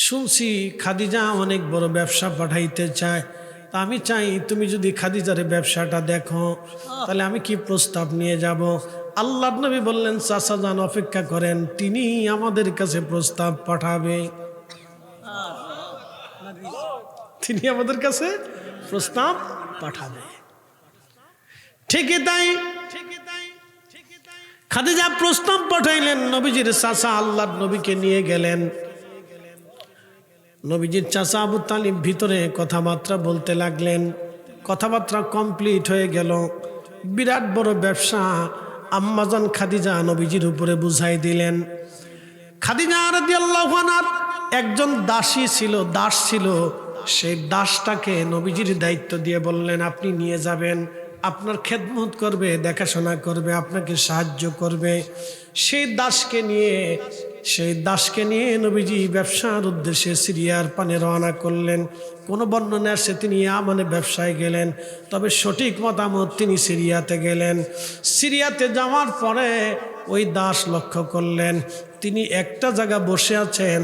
শুনছি খাদিজা অনেক বড় ব্যবসা পাঠাইতে চায়, তা আমি চাই তুমি যদি খাদিজার ব্যবসাটা দেখো তাহলে আমি কি প্রস্তাব নিয়ে যাব। আল্লাহর নবী বললেন, চাচা যান অপেক্ষা করেন, তিনি আমাদের কাছে প্রস্তাব পাঠাবে, তিনি আমাদের কাছে প্রস্তাব পাঠাবে। ঠিকই তাই, খাদিজা প্রস্তাব পাঠাইলেন। নবীজির চাচা আল্লাহর নবীকে নিয়ে গেলেন। নবীজির চাচা আবু তালিব ভিতরে কথাবার্তা বলতে লাগলেন। কথাবার্তা কমপ্লিট হয়ে গেল। বিরাট বড় ব্যবসা আম্মাজান খাদিজা নবীজির উপরে বুঝাই দিলেন। খাদিজা রাদিয়াল্লাহু আনহা একজন দাসী ছিল, দাস ছিল। সেই দাসটাকে নবীজির দায়িত্ব দিয়ে বললেন, আপনি নিয়ে যাবেন, আপনার খেদমত করবে, দেখাশোনা করবে, আপনাকে সাহায্য করবে। সেই দাসকে নিয়ে নবীজি ব্যবসার উদ্দেশ্যে সিরিয়ার পানে রওনা করলেন। কোনো বর্ণনা আসে তিনি ইয়ামানে ব্যবসায় গেলেন, তবে সঠিক মতামত তিনি সিরিয়াতে গেলেন। সিরিয়াতে যাওয়ার পরে ওই দাস লক্ষ্য করলেন তিনি একটা জায়গা বসে আছেন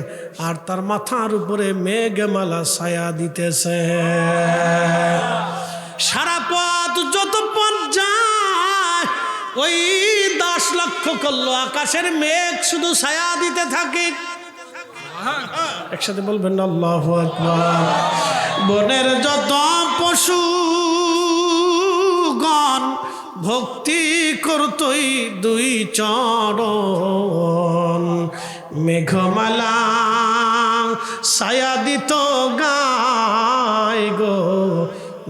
আর তার মাথার উপরে মেঘমালা ছায়া দিতেছে। সারা পথ যত পথ যায় ওই দাস লক্ষ্য করলো আকাশের মেঘ শুধু ছায়া দিতে থাকে। একসাথে বলবেন আল্লাহু আকবার। বনের যত পশুগণ ভক্তি করতই দুই চরণ, মেঘমালা ছায়া দিত গায় গো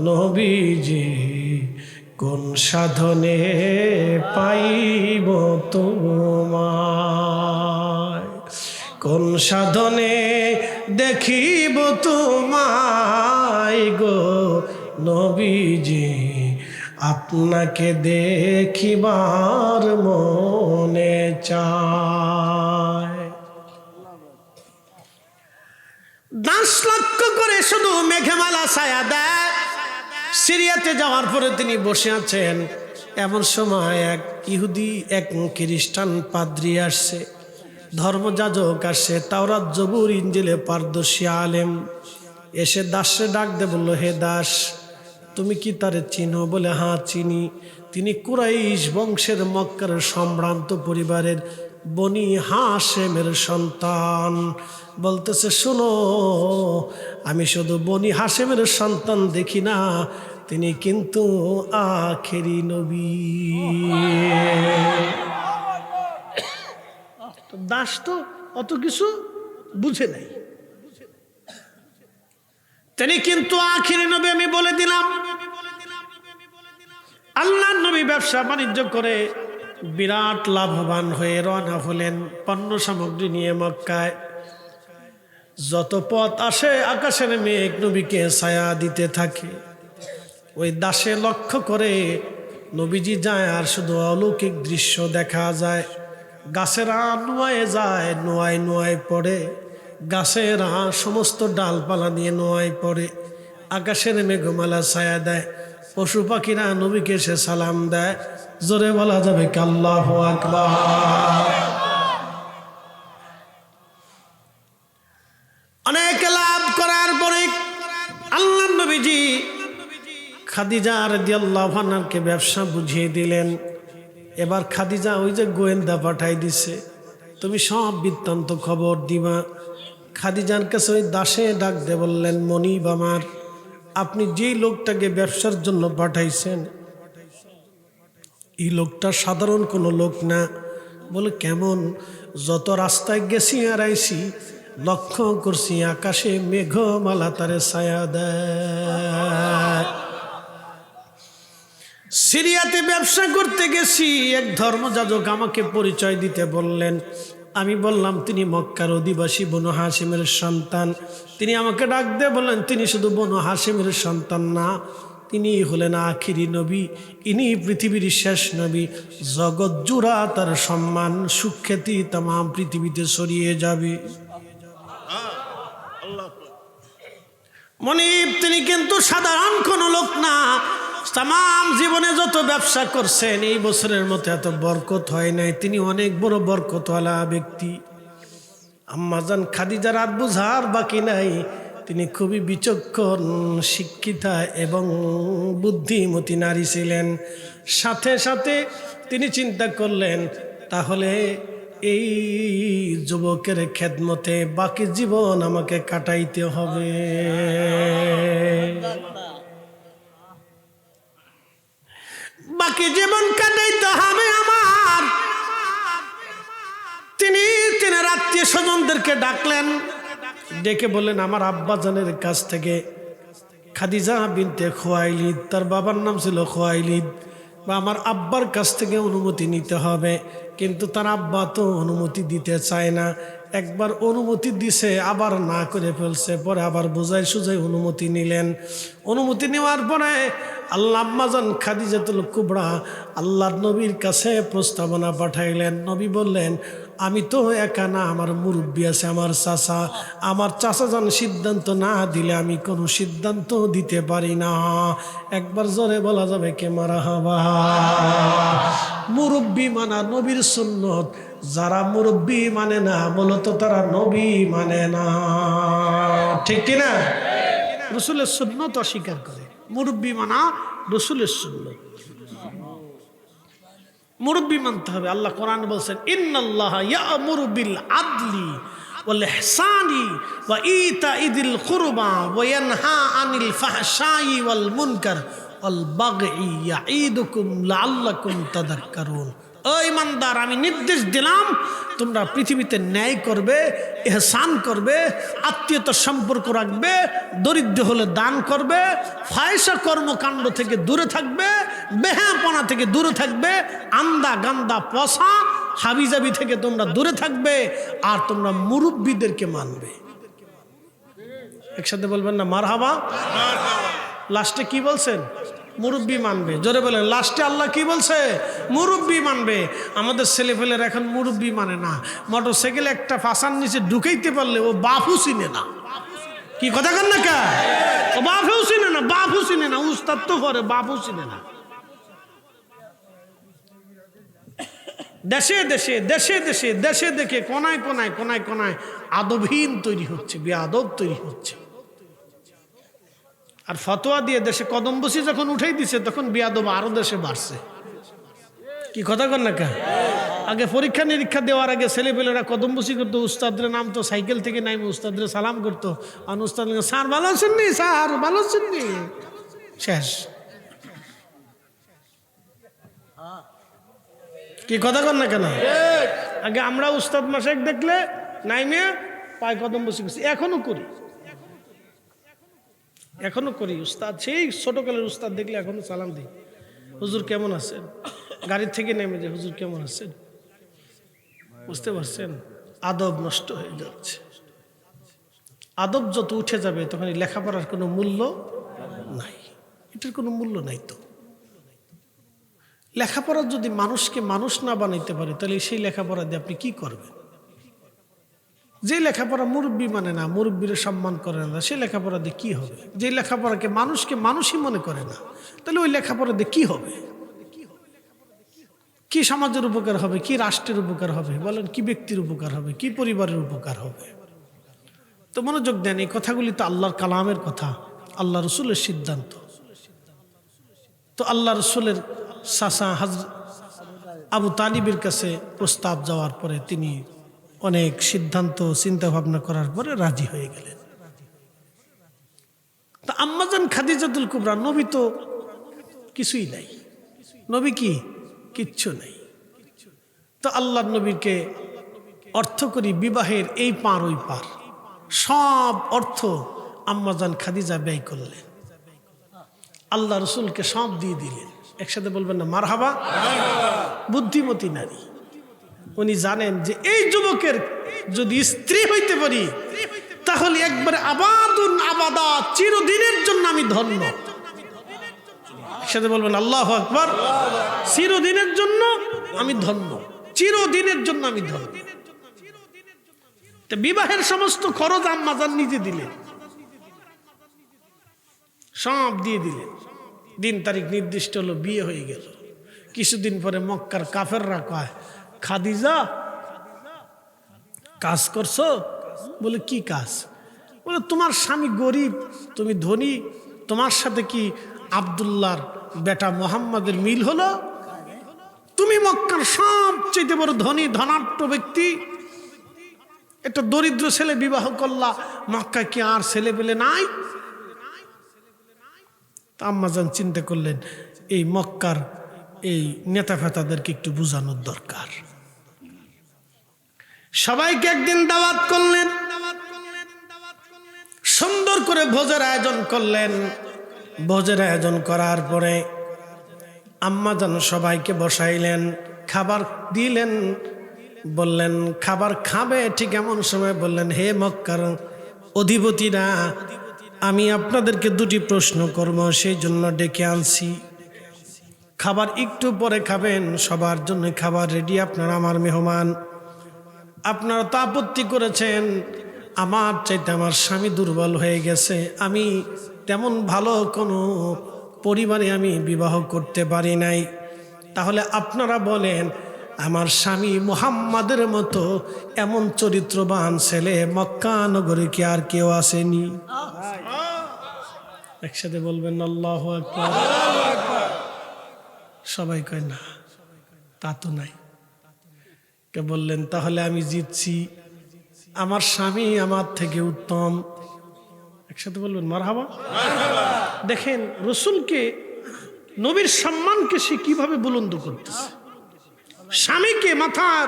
নবীজি, কোন সাধনে পাইব তোমায়, কোন সাধনে দেখিব তোমায় গো নবীজি, আপনাকে দেখিবার মনে চায়। দাস লক্ষ্য করে শুধু মেঘমালা ছায়া দেয়। সিরিয়াতে যাওয়ার পরে তিনি বসে আছেন। এমন সময় এক ইহুদি, এক খ্রিস্টান পাদ্রী আসছে, ধর্মযাজক আসছে, তাওরাত জবুর ইনজিলে পারদর্শী আলেম। এসে দাসে ডাক দে বলল, হে দাস, তুমি কি তারে চিনো? বলে, হ্যাঁ চিনি। তিনি কুরাইশ বংশের মক্কার সম্ভ্রান্ত পরিবারের বনি হাশেমের সন্তান। বলতেছে, শোনো, আমি শুধু বনি হাশেমের সন্তান দেখি না, তিনি কিন্তু আখেরি নবী। দাস তো অত কিছু বুঝে নাই, তিনি কিন্তু আখেরি নবী আমি বলে দিলাম। আল্লাহর নবী ব্যবসা বাণিজ্য করে বিরাট লাভবান হয়ে রওনা হলেন পণ্য সামগ্রী নিয়ে মক্কায়। যত পথ আসে আকাশের মেঘ নবীকে ছায়া দিতে থাকে। ওই দাসে লক্ষ্য করে নবীজি যায় আর শুধু অলৌকিক দৃশ্য দেখা যায়। গাছেরা নোয়ায় যায়, নোয়ায় নোয়ায় পড়ে, গাছেরা সমস্ত ডালপালা দিয়ে নোয়ায় পড়ে, আকাশের মেঘমালা ছায়া দেয়, পশু পাখিরা নবীকে সে সালাম দেয়। জোরে বলা যাবে কি আল্লাহু আকবার। অনেক লাভ করার পরে আল্লাহর নবীজি খাদিজা রাদিয়াল্লাহু আনহাকে ব্যবসা বুঝিয়ে দিলেন। এবার খাদিজা ওই যে গোয়েন্দা পাঠাই দিছে, তুমি সব বৃত্তান্ত খবর দিবা। খাদিজার কাছে ওই দাসে ডাক দে বললেন, মনিব আমার, আপনি যেই লোকটাকে ব্যবসার জন্য পাঠাইছেন এই লোকটা সাধারণ কোনো লোক না। বলে, কেমন? যত রাস্তায় গেছি আর আইছি লক্ষ্য করছি আকাশে মেঘমালা তারে ছায়া দেয়। সিরিয়াতে ব্যবসা করতে গেছি, এক ধর্মযাজক আমাকে পরিচয় দিতে বললেন। আমি বললাম তিনি মক্কার অধিবাসী, বনু হাশিমের সন্তান। তিনি আমাকে ডাক দিয়ে বললেন, তিনি শুধু বনু হাশিমের সন্তান না, তিনি হলেন আখিরি নবী, ইনি পৃথিবীর শেষ নবী। জগৎ জুড়া তার সম্মান সুখ্যাতি তাম পৃথিবীতে ছড়িয়ে যাবে। মনিব তিনি কিন্তু সাধারণ কোনো লোক না। তাম জীবনে যত ব্যবসা করছেন এই বছরের মতো এত বরকত হয় নাই। তিনি অনেক বড় বরকতওয়ালা ব্যক্তি। আম্মাজান খাদিজা রাত বুঝার বাকি নাই, তিনি খুবই বিচক্ষণ, শিক্ষিতা এবং বুদ্ধিমতী নারী ছিলেন। সাথে সাথে তিনি চিন্তা করলেন, তাহলে এই যুবকের খেদমতে বাকি জীবন আমাকে কাটাইতে হবে। বাকি জীবন কাটাইতে হবে আমার। তিনি আত্মীয় স্বজনদেরকে ডাকলেন, ডেকে বললেন, আমার আব্বাজানের কাছ থেকে খাদিজা বিনতে খুয়াইলিদ, তার বাবার নাম ছিল খুয়াইলিদ, বা আমার আব্বার কাছ থেকে অনুমতি নিতে হবে। কিন্তু তার আব্বা তো অনুমতি দিতে চায় না। একবার অনুমতি দিছে, আবার না করে ফেলছে, পরে আবার বোঝাই সুজাই অনুমতি নিলেন। অনুমতি নেওয়ার পরে আম্মাজান খাদিজাতুল কুবরা আল্লাহর নবীর কাছে প্রস্তাবনা পাঠাইলেন। নবী বললেন, আমি তো একা না, আমার মুরব্বী আছে, আমার চাচা। আমার চাচা যান সিদ্ধান্ত না দিলে আমি কোনো সিদ্ধান্ত দিতে পারি না। একবার জোরে বলা যাবে কে মারহাবা। মুরব্বী মানা নবীর সুন্নত। যারা মুরব্বী মানে না, মূলত তারা নবী মানে না। ঠিক কিনা? রসুলের সুন্নত অস্বীকার করে। মুরব্বী মানা রসুলের সুন্নত, মুরব্বী মানতে হবে। আল্লাহ কোরআন বলছেন, ইন্নাল্লাহা ইয়া'মুরু বিল আদলি ওয়াল ইহসানি ওয়া ইতাইদিল কুরবা ওয়া ইয়ানহা আনিল ফাহশাই ওয়াল মুনকার ওয়াল বাগই ইয়াঈদুকুম লাআল্লাকুম তাযাক্কারুন। ও ইমানদার, আমি নির্দেশ দিলাম তোমরা পৃথিবীতে ন্যায় করবে, ইহসান করবে, আত্মীয়তার সম্পর্ক রাখবে, দরিদ্র হলে দান করবে, ফায়সা কর্মকাণ্ড থেকে দূরে থাকবে, বেহাপনা থেকে দূরে থাকবে, আন্দা গান্দা পশা হাবিজাবি থেকে তোমরা দূরে থাকবে, আর তোমরা মুরব্বীদেরকে মানবে। একসাথে বলবেন না মারহাবা। লাস্টে কি বলছেন? মুরব্বী মানবে। জোরে বলেন, লাস্টে আল্লাহ কি বলছে? মুরব্বী মানবে। আমাদের ছেলেপেলের এখন মুরব্বী মানে না। মোটর সাইকেল একটা ফাঁসার নিচে ঢুকাইতে পারলে ও বাপু চিনে না। কি কথা কন না কা? ও বাপু চিনে না, বাপু চিনে না। উস্তাদ তো করে, বাপু চিনে না। দেশে দেশে দেশে দেশে দেশে দেখে কোনায় কোনায় কোনায় কোনায় আদবহীন তৈরি হচ্ছে, বেআদব তৈরি হচ্ছে। আর ফতোয়া দিয়ে দেশে কদম বসি যখন উঠাই দিছে, তখন বেয়াদব আরো দেশে বাড়ছে। কি কথা কন না কা? আগে পরীক্ষা নিরীক্ষা দেওয়ার আগে ছেলেপেলেরা কদম বসি করতো, উস্তাদরে নামতো, সাইকেল থেকে নামে উস্তাদরে সালাম করতো, আর উস্তাদ স্যার ভালো আছেন নি, স্যার ভালো আছেন নি, শেষ। কি কথা কন না কেন? আগে আমরা উস্তাদ মাসায়েক দেখলে নাইমে পায় কদম বসি করছি, এখনো করি, এখনো করি। উস্তাদ, সেই ছোটকালের উস্তাদ দেখলে এখনো সালাম দিই, হুজুর কেমন আছেন। গাড়ির থেকে নেমে যে হুজুর কেমন আছেন। বুঝতে পারছেন? আদব নষ্ট হয়ে যাচ্ছে। আদব যত উঠে যাবে তখন লেখাপড়ার কোনো মূল্য নাই, এটার কোনো মূল্য নাই। তো লেখাপড়া যদি মানুষকে মানুষ না বানাইতে পারে, তাহলে সেই লেখাপড়া দিয়ে আপনি কি করবেন? যে লেখাপড়া মুরব্বী মানে না, মুরব্বীর সম্মান করে না, সে লেখাপড়া দিয়ে কি হবে? যে লেখাপড়াকে মানুষকে মানুষই মনে করে না, তাহলে ওই লেখাপড়া দিয়ে কি হবে? কি সমাজের উপকার হবে? কি রাষ্ট্রের উপকার হবে? বলেন, কি ব্যক্তির উপকার হবে? কি পরিবারের উপকার হবে? তো মনোযোগ দেন, এই কথাগুলি তো আল্লাহর কালামের কথা, আল্লাহ রসুলের সিদ্ধান্ত। তো আল্লাহ রসুলের চাচা হযরত আবু তালিবের কাছে প্রস্তাব যাওয়ার পরে তিনি অনেক সিদ্ধান্ত চিন্তা ভাবনা করার পরে রাজি হয়ে গেলেন। তা আম্মাজান খাদিজাতুল কুবরা, নবী তো কিছুই নাই, নবী কি কিচ্ছু নাই। তো আল্লাহর নবীকে অর্থ করি বিবাহের এই পার ওই পার সব অর্থ আম্মাজান খাদিজা ব্যয় করলেন, আল্লাহ রসুলকে সব দিয়ে দিলেন। একসাথে বলবেন না মারহাবা। বুদ্ধিমতী নারী, উনি জানেন যে এই যুবকের যদি স্ত্রী হইতে পারি, তাহলে একবারে আবাদুন আবাদা, চিরদিনের জন্য আমি ধন্য। একসাথে বলবেন আল্লাহু আকবার। চিরদিনের জন্য আমি ধন্য, চিরদিনের জন্য আমি ধন্য। বিবাহের সমস্ত খরচ আম্মাজান নিজে দিলেন, সব দিয়ে দিলেন। দিন তারিখ নির্দিষ্ট হলো, বিয়ে হয়ে গেল। কিছুদিন পরে মক্কার কাফেররা কয়, কাজ করছো? বলে কি কাজ? বলে তোমার স্বামী গরিব, তুমি ধনী, তোমার সাথে কি আব্দুল্লাহর বেটা মোহাম্মদের মিল হলো? তুমি মক্কার সবচেয়ে বড় ধনী ধনাঢ্য ব্যক্তি, একটা দরিদ্র ছেলে বিবাহ করলা, মক্কায় কি আর ছেলে পেলে নাই? আম্মাজান চিন্তা করলেন এই মক্কার এই নেতা ফেতাদেরকে একটু বোঝানোর দরকার। সবাইকে একদিন দাওয়াত করলেন, সুন্দর করে ভোজের আয়োজন করলেন। ভোজের আয়োজন করার পরে আম্মাজান সবাইকে বসাইলেন, খাবার দিলেন, বললেন খাবার খাবে। ঠিক এমন সময় বললেন, হে মক্কার অধিপতিরা, আমি আপনাদেরকে দুটি প্রশ্ন করব, সেই জন্য ডেকে আনছি। খাবার একটু পরে খাবেন, সবার জন্য খাবার রেডি, আপনারা আমার মেহমান। আপনারা তো আপত্তি করেছেন আমার চাইতে আমার স্বামী দুর্বল হয়ে গেছে, আমি তেমন ভালো কোনো পরিবারে আমি বিবাহ করতে পারি নাই। তাহলে আপনারা বলেন আমার স্বামী মুহাম্মাদের মতো এমন চরিত্রবান ছেলে মক্কা নগরে কি আর কেউ আসেনি? একসাথে বলবেন আল্লাহু আকবার। সবাই কয় না, তা তো নাই। কে বললেন তাহলে আমি জিতছি, আমার স্বামী আমার থেকে উত্তম। একসাথে বলবেন মারহাবা। দেখেন রসুলকে, নবীর সম্মানকে সে কিভাবে বুলন্দ করতেছে। স্বামীকে মাথার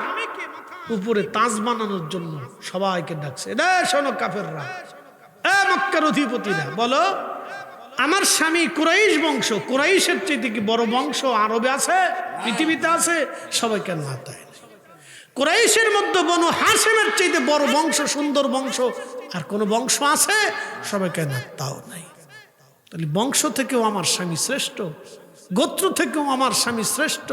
উপরে তাজ বানানোর জন্য সবাইকে ডাকছে, এ শোনো কাফেররা, এ মক্কার অধিপতিরা, বলো আমার স্বামী কুরাইশ বংশ, কুরাইশের চাইতে কি বড় বংশ আরবে আছে, পৃথিবীতে আছে? সবাইকে মাথায়। কুরাইশের মধ্যে বনু হাশিমের চাইতে বড় বংশ, সুন্দর বংশ আর কোন বংশ আছে? সবাইকে না, তাও নাই। তাহলে বংশ থেকেও আমার স্বামী শ্রেষ্ঠ, গোত্র থেকেও আমার স্বামী শ্রেষ্ঠ,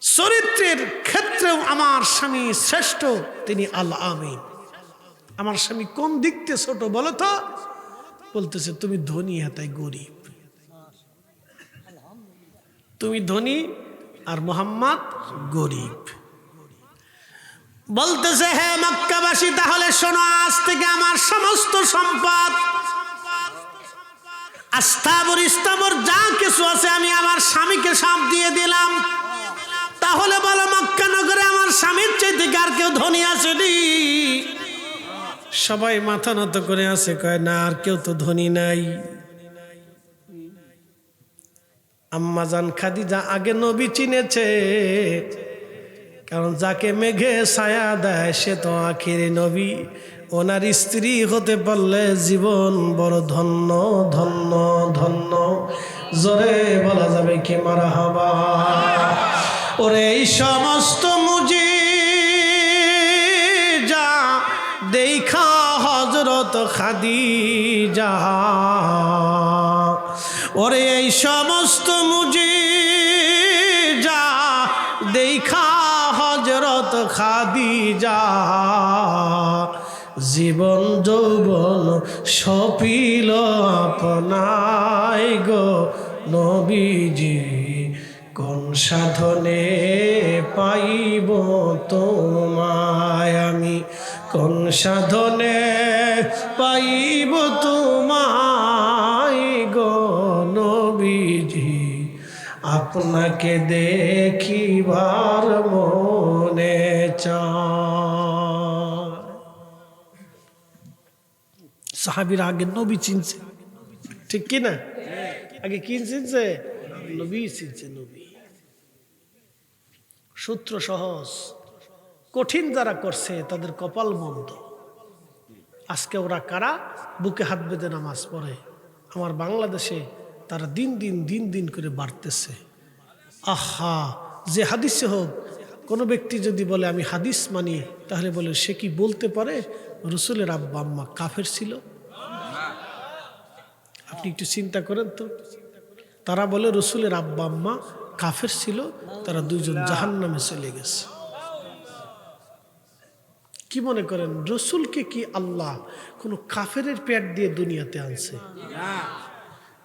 চরিত্রের ক্ষেত্রেও আমার স্বামী শ্রেষ্ঠ, তিনি আল আমিন। আমার স্বামী কোন দিক থেকে ছোট বলো তো? বলতেছে তুমি ধনী, তাই গরিব। তুমি ধনী আর মুহাম্মদ গরিব। বলতেছে হে মক্কাবাসী, তাহলে শোনো, আজ থেকে আমার সমস্ত সম্পদ, আস্তাবর ইস্তাবর যা কিছু আছে আমি আমার স্বামীকে সব দিয়ে দিলাম। তাহলে বলো মক্কা নগরে আমার স্বামীর চাইতে আর কেউ ধনী আসেনি? সবাই মাথা নত করে আছে, কয় না, আর কেউ তো ধনী নাই। আম্মাজান খাদিজা আগে নবী চিনেছে, কারণ যাকে মেঘে ছায়া দেয় সে তো আখিরি নবী। ওনার স্ত্রী হতে পারলে জীবন বড় ধন্য ধন্য ধন্য। জোরে বলা যাবে কি মারহাবা। ওরে এই সমস্ত মুজিজা দেখা হযরত খাদিজা, ওরে এই সমস্ত মুজিজা দেখা হযরত খাদিজা, জীবন যৌবন সপিল আপনায় গো নবীজি, কোন সাধনে পাইব তোমায় আমি, কোন সাধনে পাইব তোমায় গো নবীজি, আপনাকে দেখিবার মনে চায়। সাহাবীরা আগে নবী চিনছে, ঠিক কি না? আগে কি চিনছে? নবী চিনছে। নবী সূত্র সহজ, কঠিন যারা করছে তাদের কপাল মন্দ। আজকে ওরা কারা বুকে হাত বেঁধে নামাজ পড়ে, আমার বাংলাদেশে তারা দিন দিন করে বাড়তেছে। আহা, যে হাদিসে হোক, কোনো ব্যক্তি যদি বলে আমি হাদিস মানি, তাহলে বলে সে কি বলতে পারে রসুলের আব্বা আম্মা কাফের ছিল? আপনি একটু চিন্তা করেন তো। তারা বলে রসুলের আব্বা আম্মা কাফের ছিল, তারা দুইজন জাহান্নামে চলে গেছে। কি মনে করেন রসুলকে কি আল্লাহ কোন কাফেরের পেট দিয়ে দুনিয়াতে আনছে?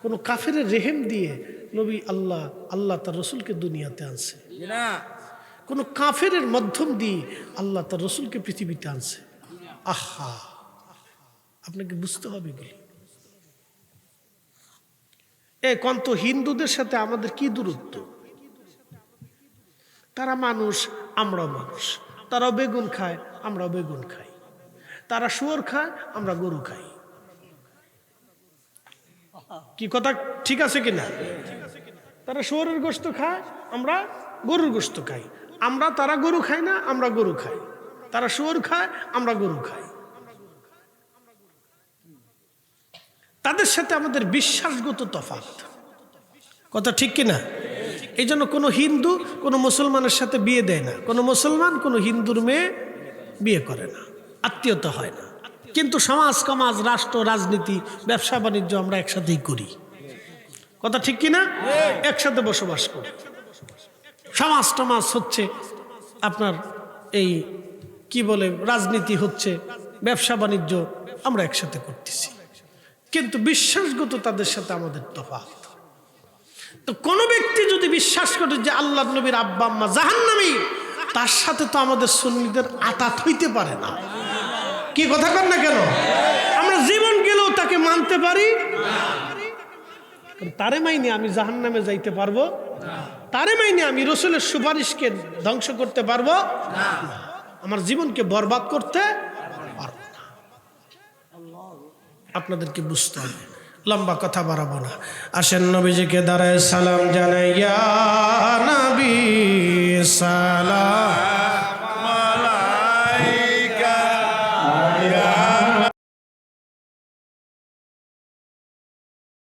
কোন কাফেরের রেহেম দিয়ে নবী আল্লাহ তার রসুলকে দুনিয়াতে আনছে? কোন কাফেরের মাধ্যম দিয়ে আল্লাহ তার রসুলকে পৃথিবীতে আনছে। আহা, আপনাকে বুঝতে হবে এগুলি। কন্ত হিন্দুদের সাথে আমাদের কি দূরত্ব? তারা মানুষ, আমরাও মানুষ। তারাও বেগুন খায়, আমরাও বেগুন খাই। তারা শুয়োর খায়, আমরা গরু খাই। কি কথা ঠিক আছে কিনা? তারা শুয়োরের গোশত খায়, আমরা গরুর গোশত খাই। তারা গরু খাই না, আমরা গরু খাই। তারা শুয়োর খায়, আমরা গরু খাই। তাদের সাথে আমাদের বিশ্বাসগত তফাৎ। কথা ঠিক কিনা? এই জন্য কোনো হিন্দু কোনো মুসলমানের সাথে বিয়ে দেয় না, কোনো মুসলমান কোনো হিন্দুর মেয়ে বিয়ে করে না, আত্মীয়তা হয় না। কিন্তু সমাজ সমাজ, রাষ্ট্র, রাজনীতি, ব্যবসা বাণিজ্য আমরা একসাথেই করি। কথা ঠিক কিনা? একসাথে বসবাস করি। সমাজ টমাজ হচ্ছে আপনার এই কি বলে, রাজনীতি হচ্ছে, ব্যবসা বাণিজ্য আমরা একসাথে করতেছি। কিন্তু বিশ্বাসগত তাদের সাথে আমাদের তফাৎ। তো কোন ব্যক্তি যদি বিশ্বাস করে যে আল্লাহ নবীর আব্বা আম্মা জাহান্নামী, তার সাথে তো আমাদের সুন্নিদের আতাত হইতে পারে না। কি কথা কর না কেন? আমরা জীবন গেলেও তাকে মানতে পারি। তারে মাইনে আমি জাহান্নামে যাইতে পারবো? তারে মাইনে আমি রসুলের সুপারিশকে ধ্বংস করতে পারবো? আমার জীবনকে বরবাদ করতে পারবো না। আপনাদেরকে বুঝতে হবে। লম্বা কথা বাড়াবো না, আসেন নবীজিকে দাঁড়ায় সালাম জানাই। ইয়া নবী সালাম